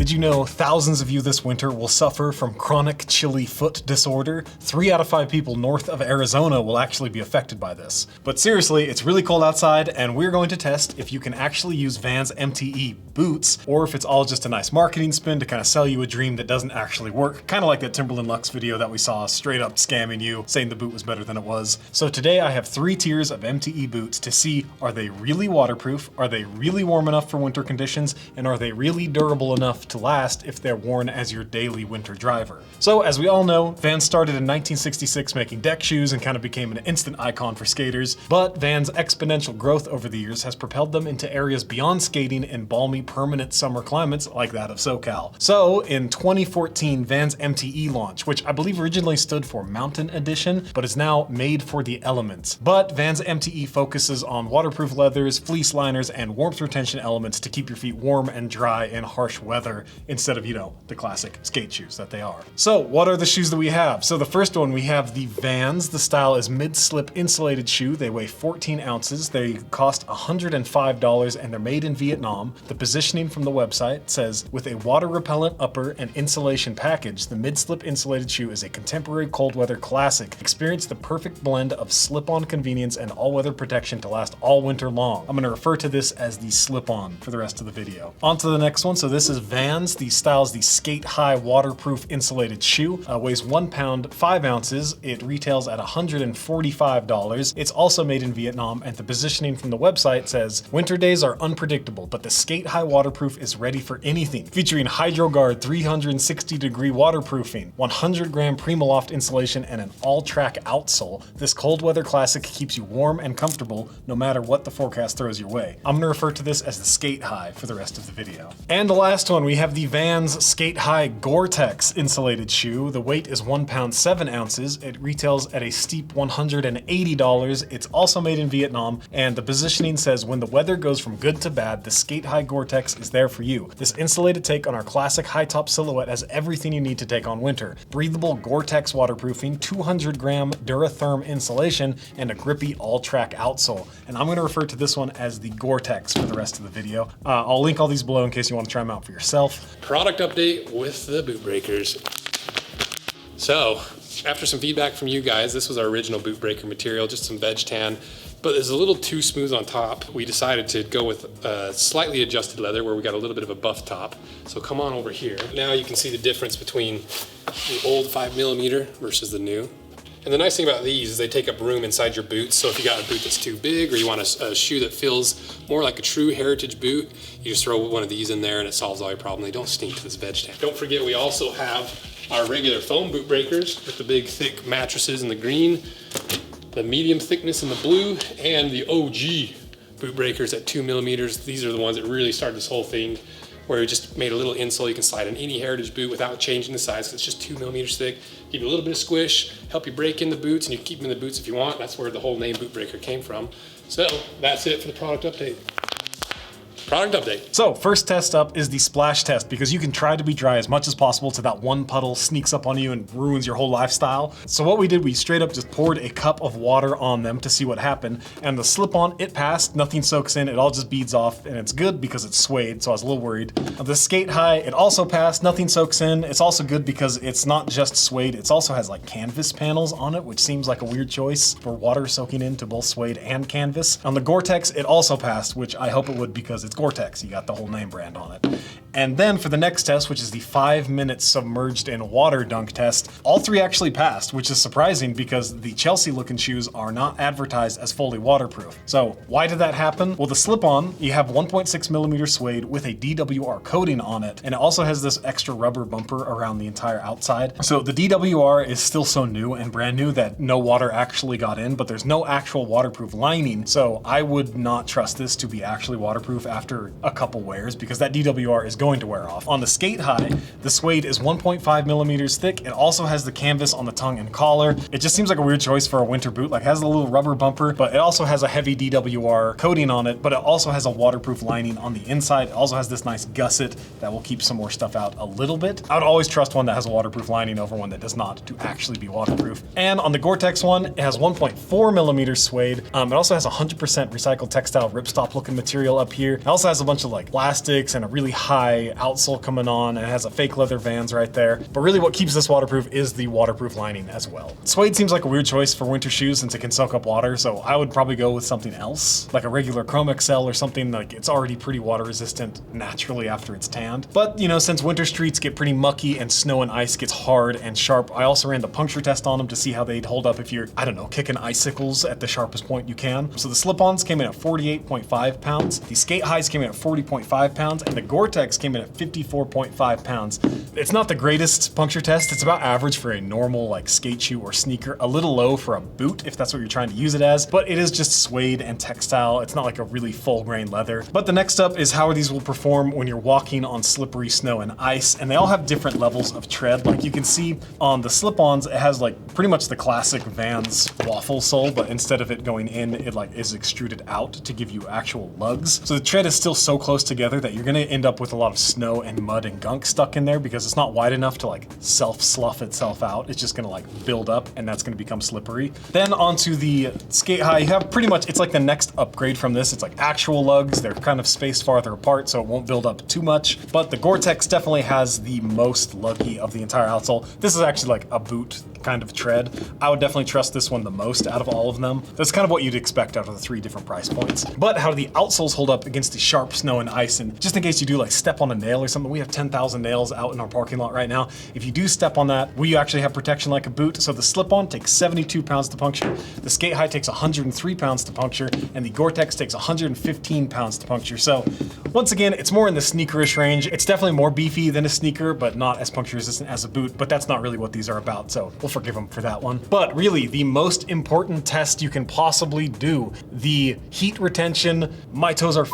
Did you know thousands of you this winter will suffer from chronic chilly foot disorder? 3 out of 5 people north of Arizona will actually be affected by this. But seriously, it's really cold outside, and we're going to test if you can actually use Vans MTE boots, or if it's all just a nice marketing spin to kind of sell you a dream that doesn't actually work. Kind of like that Timberland Luxe video that we saw straight up scamming you, saying the boot was better than it was. So today I have 3 tiers of MTE boots to see, are they really waterproof? Are they really warm enough for winter conditions? And are they really durable enough to last if they're worn as your daily winter driver? So as we all know, Vans started in 1966 making deck shoes and kind of became an instant icon for skaters, but Vans' exponential growth over the years has propelled them into areas beyond skating in balmy, permanent summer climates like that of SoCal. So in 2014, Vans MTE launched, which I believe originally stood for Mountain Edition, but is now made for the elements. But Vans MTE focuses on waterproof leathers, fleece liners, and warmth retention elements to keep your feet warm and dry in harsh weather instead of, the classic skate shoes that they are. So what are the shoes that we have? So the first one, we have the Vans. The style is mid-slip insulated shoe. They weigh 14 ounces. They cost $105 and they're made in Vietnam. The positioning from the website says, with a water repellent upper and insulation package, the mid-slip insulated shoe is a contemporary cold weather classic. Experience the perfect blend of slip-on convenience and all-weather protection to last all winter long. I'm gonna refer to this as the slip-on for the rest of the video. On to the next one. So this is Vans. The style is the Sk8-Hi Waterproof insulated shoe. Weighs 1 pound, 5 ounces. It retails at $145. It's also made in Vietnam, and the positioning from the website says, winter days are unpredictable, but the Sk8-Hi Waterproof is ready for anything. Featuring HydroGuard 360-degree waterproofing, 100-gram Primaloft insulation, and an all-track outsole, this cold weather classic keeps you warm and comfortable no matter what the forecast throws your way. I'm gonna refer to this as the Sk8-Hi for the rest of the video. And the last one, we have the Vans Sk8-Hi Gore-Tex insulated shoe. The weight is 1 pound, 7 ounces. It retails at a steep $180. It's also made in Vietnam, and the positioning says, when the weather goes from good to bad, the Sk8-Hi Gore-Tex is there for you. This insulated take on our classic high-top silhouette has everything you need to take on winter. Breathable Gore-Tex waterproofing, 200-gram Duratherm insulation, and a grippy all-track outsole. And I'm gonna refer to this one as the Gore-Tex for the rest of the video. I'll link all these below in case you want to try them out for yourself. Product update with the boot breakers. So, after some feedback from you guys, this was our original boot breaker material, just some veg tan, but it's a little too smooth on top. We decided to go with a slightly adjusted leather where we got a little bit of a buff top. So come on over here. Now you can see the difference between the old 5mm versus the new. And the nice thing about these is they take up room inside your boots. So if you got a boot that's too big, or you want a shoe that feels more like a true heritage boot, you just throw one of these in there and it solves all your problem. They don't stink to this veg tan. Don't forget, we also have our regular foam boot breakers with the big thick mattresses in the green, the medium thickness in the blue, and the OG boot breakers at 2mm. These are the ones that really started this whole thing, where we just made a little insole you can slide in any heritage boot without changing the size. It's just 2mm thick. Give you a little bit of squish, help you break in the boots, and you can keep them in the boots if you want. That's where the whole name boot breaker came from. So that's it for the product update. Product update. So first test up is the splash test, because you can try to be dry as much as possible till that one puddle sneaks up on you and ruins your whole lifestyle. So what we did, we straight up just poured a cup of water on them to see what happened. And the slip-on, it passed, nothing soaks in, it all just beads off, and it's good because it's suede, so I was a little worried. The Sk8-Hi, it also passed, nothing soaks in. It's also good because it's not just suede, it also has like canvas panels on it, which seems like a weird choice for water soaking into both suede and canvas. On the Gore-Tex, it also passed, which I hope it would because it's Gore-Tex, you got the whole name brand on it. And then for the next test, which is the 5 minutes submerged in water dunk test, all 3 actually passed, which is surprising because the Chelsea looking shoes are not advertised as fully waterproof. So why did that happen? Well, the slip-on, you have 1.6mm suede with a DWR coating on it, and it also has this extra rubber bumper around the entire outside. So the DWR is still so new and brand new that no water actually got in, but there's no actual waterproof lining. So I would not trust this to be actually waterproof after a couple wears, because that DWR is going to wear off. On the Sk8-Hi, the suede is 1.5mm thick. It also has the canvas on the tongue and collar. It just seems like a weird choice for a winter boot. Like, it has a little rubber bumper, but it also has a heavy DWR coating on it, but it also has a waterproof lining on the inside. It also has this nice gusset that will keep some more stuff out a little bit. I would always trust one that has a waterproof lining over one that does not to actually be waterproof. And on the Gore-Tex one, it has 1.4mm suede. It also has 100% recycled textile ripstop looking material up here. It also has a bunch of like plastics and a really high Sk8-Hi outsole coming on, and it has a fake leather Vans right there. But really what keeps this waterproof is the waterproof lining as well. Suede seems like a weird choice for winter shoes since it can soak up water, so I would probably go with something else, like a regular Chrome XL or something. Like, it's already pretty water resistant naturally after it's tanned. But you know, since winter streets get pretty mucky and snow and ice gets hard and sharp, I also ran the puncture test on them to see how they'd hold up if you're, I don't know, kicking icicles at the sharpest point you can. So the slip-ons came in at 48.5 pounds, the Sk8-His came in at 40.5 pounds, and the Gore-Tex came in at 54.5 pounds. It's not the greatest puncture test. It's about average for a normal like skate shoe or sneaker, a little low for a boot if that's what you're trying to use it as, but it is just suede and textile. It's not like a really full grain leather. But the next up is how these will perform when you're walking on slippery snow and ice, and they all have different levels of tread. Like you can see on the slip-ons, it has like pretty much the classic Vans waffle sole, but instead of it going in, it like is extruded out to give you actual lugs. So the tread is still so close together that you're gonna end up with a lot of snow and mud and gunk stuck in there because it's not wide enough to like self-slough itself out. It's just gonna like build up, and that's gonna become slippery. Then onto the Sk8-Hi, you have pretty much, it's like the next upgrade from this. It's like actual lugs. They're kind of spaced farther apart, so it won't build up too much. But the Gore-Tex definitely has the most luggy of the entire outsole. This is actually like a boot kind of tread. I would definitely trust this one the most out of all of them. That's kind of what you'd expect out of the 3 different price points. But how do the outsoles hold up against the sharp snow and ice? And just in case you do like step on a nail or something, we have 10,000 nails out in our parking lot right now. If you do step on that, we actually have protection like a boot. So the slip-on takes 72 pounds to puncture, the Sk8-Hi takes 103 pounds to puncture, and the Gore-Tex takes 115 pounds to puncture. So once again, it's more in the sneakerish range. It's definitely more beefy than a sneaker, but not as puncture resistant as a boot. But that's not really what these are about, so we'll forgive them for that one. But really, the most important test you can possibly do, the heat retention, my toes are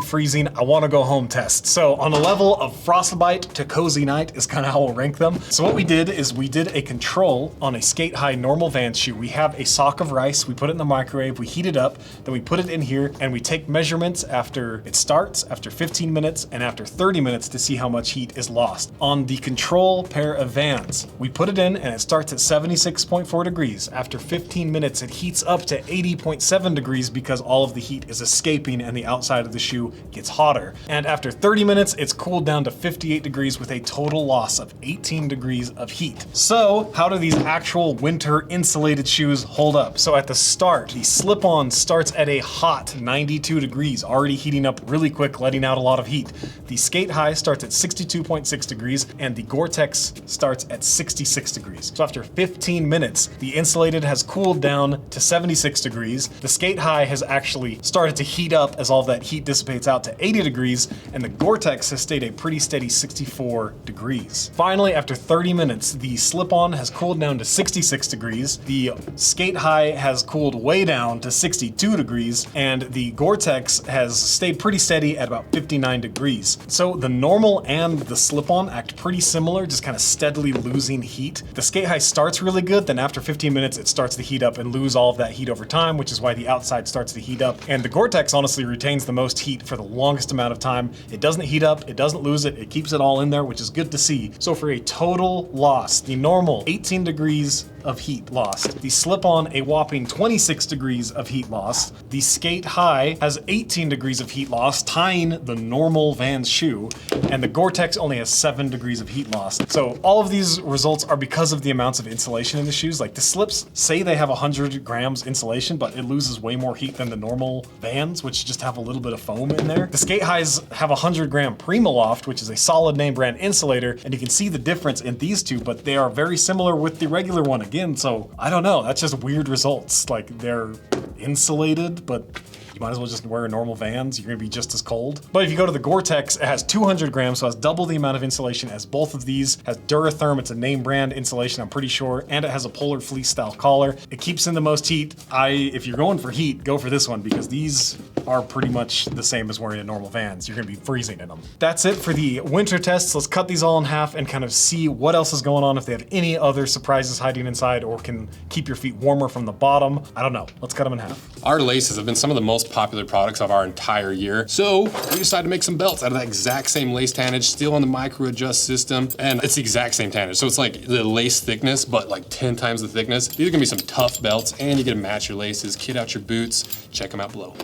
freezing, I want to go home test. So on a level of frostbite to cozy night is kind of how we'll rank them. So what we did is we did a control on a Sk8-Hi normal Vans shoe. We have a sock of rice, we put it in the microwave, we heat it up, then we put it in here, and we take measurements after it starts, after 15 minutes, and after 30 minutes to see how much heat is lost. On the control pair of Vans, we put it in and it starts at 76.4 degrees. After 15 minutes, it heats up to 80.7 degrees because all of the heat is escaping and the outside of the shoe gets hotter. And after 30 minutes, it's cooled down to 58 degrees with a total loss of 18 degrees of heat. So how do these actual winter insulated shoes hold up? So at the start, the slip-on starts at a hot 92 degrees, already heating up really quick, letting out a lot of heat. The Sk8-Hi starts at 62.6 degrees, and the Gore-Tex starts at 66 degrees. So after 15 minutes, the insulated has cooled down to 76 degrees. The Sk8-Hi has actually started to heat up as all of that heat dissipates out to 80 degrees, and the Gore-Tex has stayed a pretty steady 64 degrees. Finally, after 30 minutes, the slip-on has cooled down to 66 degrees, the Sk8-Hi has cooled way down to 62 degrees, and the Gore-Tex has stayed pretty steady at about 59 degrees. So the normal and the slip-on act pretty similar, just kind of steadily losing heat. The Sk8-Hi starts really good, then after 15 minutes, it starts to heat up and lose all of that heat over time, which is why the outside starts to heat up. And the Gore-Tex honestly retains the most heat for the longest amount of time. It doesn't heat up, it doesn't lose it, it keeps it all in there, which is good to see. So for a total loss, the normal 18 degrees of heat lost. The slip-on, a whopping 26 degrees of heat lost. The Sk8-Hi has 18 degrees of heat loss, tying the normal Vans shoe, and the Gore-Tex only has 7 degrees of heat lost. So all of these results are because of the amounts of insulation in the shoes. Like the slips say they have 100 grams insulation, but it loses way more heat than the normal Vans, which just have a little bit of foam in there. The Sk8-His have 100 gram Primaloft, which is a solid name brand insulator, and you can see the difference in these two, but they are very similar with the regular one again. So I don't know, that's just weird results. Like they're insulated, but you might as well just wear normal Vans. You're gonna be just as cold. But if you go to the Gore-Tex, it has 200 grams, so it has double the amount of insulation as both of these. It has Duratherm, it's a name brand insulation, I'm pretty sure, and it has a polar fleece style collar. It keeps in the most heat. If you're going for heat, go for this one because these are pretty much the same as wearing a normal Vans. You're gonna be freezing in them. That's it for the winter tests. Let's cut these all in half and kind of see what else is going on, if they have any other surprises hiding inside or can keep your feet warmer from the bottom. I don't know. Let's cut them in half. Our laces have been some of the most popular products of our entire year. So we decided to make some belts out of that exact same lace tannage, still on the micro adjust system. And it's the exact same tannage. So it's like the lace thickness, but like 10 times the thickness. These are gonna be some tough belts and you get to match your laces, kit out your boots. Check them out below.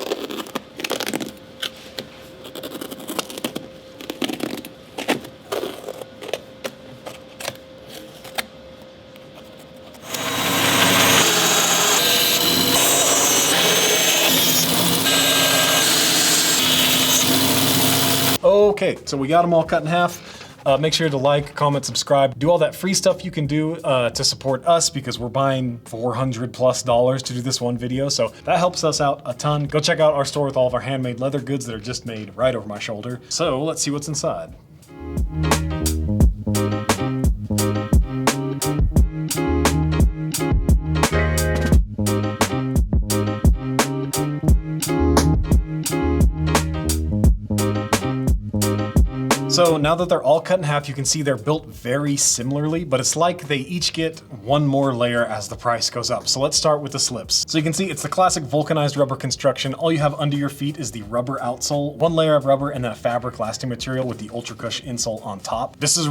Okay, so we got them all cut in half. Make sure to like, comment, subscribe, do all that free stuff you can do to support us, because we're buying $400+ to do this one video. So that helps us out a ton. Go check out our store with all of our handmade leather goods that are just made right over my shoulder. So let's see what's inside. So now that they're all cut in half, you can see they're built very similarly, but it's like they each get one more layer as the price goes up. So let's start with the slips. So you can see it's the classic vulcanized rubber construction. All you have under your feet is the rubber outsole, one layer of rubber, and then a fabric lasting material with the ultra cush insole on top. This is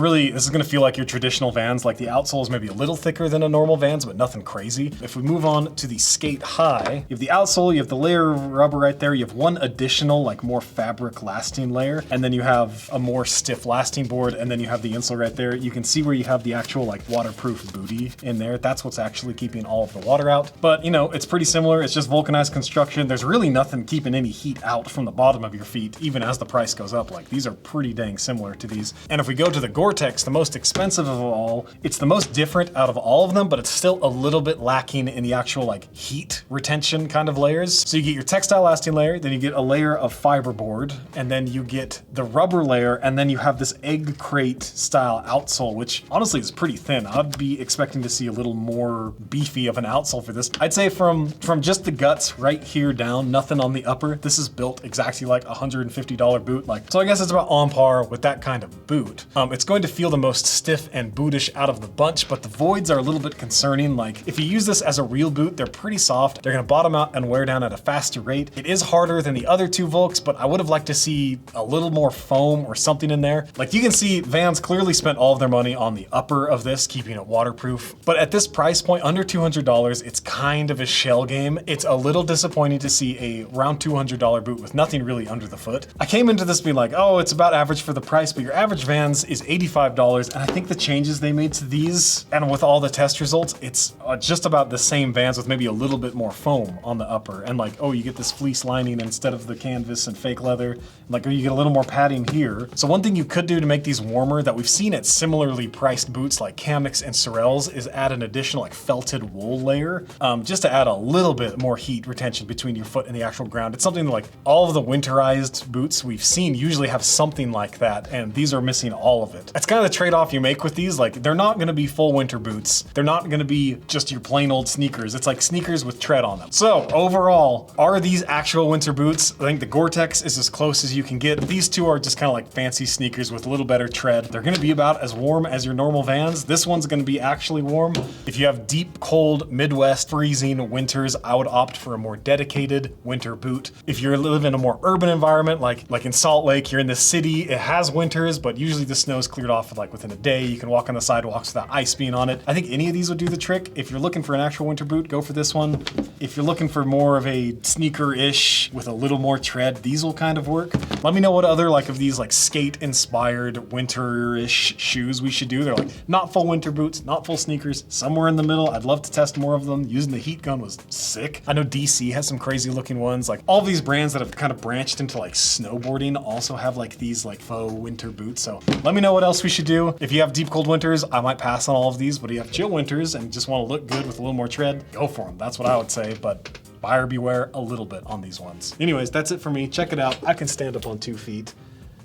gonna feel like your traditional Vans. Like the outsole is maybe a little thicker than a normal Vans, but nothing crazy. If we move on to the Sk8-Hi, you have the outsole, you have the layer of rubber right there. You have one additional, like more fabric lasting layer, and then you have a more stiff lasting board, and then you have the insole right there. You can see where you have the actual like waterproof booty in there. That's what's actually keeping all of the water out. But you know, it's pretty similar. It's just vulcanized construction. There's really nothing keeping any heat out from the bottom of your feet, even as the price goes up. Like these are pretty dang similar to these. And if we go to the Gore-Tex, the most expensive of all, it's the most different out of all of them, but it's still a little bit lacking in the actual like heat retention kind of layers. So you get your textile lasting layer, then you get a layer of fiberboard, and then you get the rubber layer, and then you have this egg crate style outsole, which honestly is pretty thin. I'd be expecting to see a little more beefy of an outsole for this. I'd say from just the guts right here down, nothing on the upper, this is built exactly like a $150 boot. Like, so I guess it's about on par with that kind of boot. It's going to feel the most stiff and bootish out of the bunch, but the voids are a little bit concerning. Like if you use this as a real boot, they're pretty soft. They're gonna bottom out and wear down at a faster rate. It is harder than the other two Volks, but I would have liked to see a little more foam or something in there. Like you can see Vans clearly spent all of their money on the upper of this, keeping it waterproof. But at this price point, under $200, it's kind of a shell game. It's a little disappointing to see a around $200 boot with nothing really under the foot. I came into this being like, oh, it's about average for the price, but your average Vans is $85. And I think the changes they made to these, and with all the test results, it's just about the same Vans with maybe a little bit more foam on the upper. And like, oh, you get this fleece lining instead of the canvas and fake leather. Like, oh, you get a little more padding here. So one thing you could do to make these warmer that we've seen at similarly priced boots like Kamix and Sorel's is add an additional like felted wool layer, just to add a little bit more heat retention between your foot and the actual ground. It's something like all of the winterized boots we've seen usually have something like that, and these are missing all of it. It's kind of the trade-off you make with these. Like they're not gonna be full winter boots. They're not gonna be just your plain old sneakers. It's like sneakers with tread on them. So overall, are these actual winter boots? I think the Gore-Tex is as close as you can get. These two are just kind of like fancy sneakers with a little better tread. They're gonna be about as warm as your normal Vans. This one's gonna be actually warm. If you have deep, cold, Midwest, freezing winters, I would opt for a more dedicated winter boot. If you live in a more urban environment, like in Salt Lake, you're in the city, it has winters, but usually the snow's cleared off like within a day. You can walk on the sidewalks without ice being on it. I think any of these would do the trick. If you're looking for an actual winter boot, go for this one. If you're looking for more of a sneaker-ish with a little more tread, these will kind of work. Let me know what other like of these like skate-inspired winter-ish shoes we should do. They're like not full winter boots, not full sneakers, somewhere in the middle. I'd love to test more of them. Using the heat gun was sick. I know DC has some crazy looking ones. Like all of these brands that have kind of branched into like snowboarding also have like these like faux winter boots. So let me know what else we should do. If you have deep cold winters, I might pass on all of these, but if you have chill winters and just want to look good with a little more tread, go for them. That's what I would say, but buyer beware a little bit on these ones. Anyways, that's it for me. Check it out. I can stand up on 2 feet.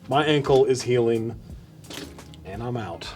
My ankle is healing and I'm out.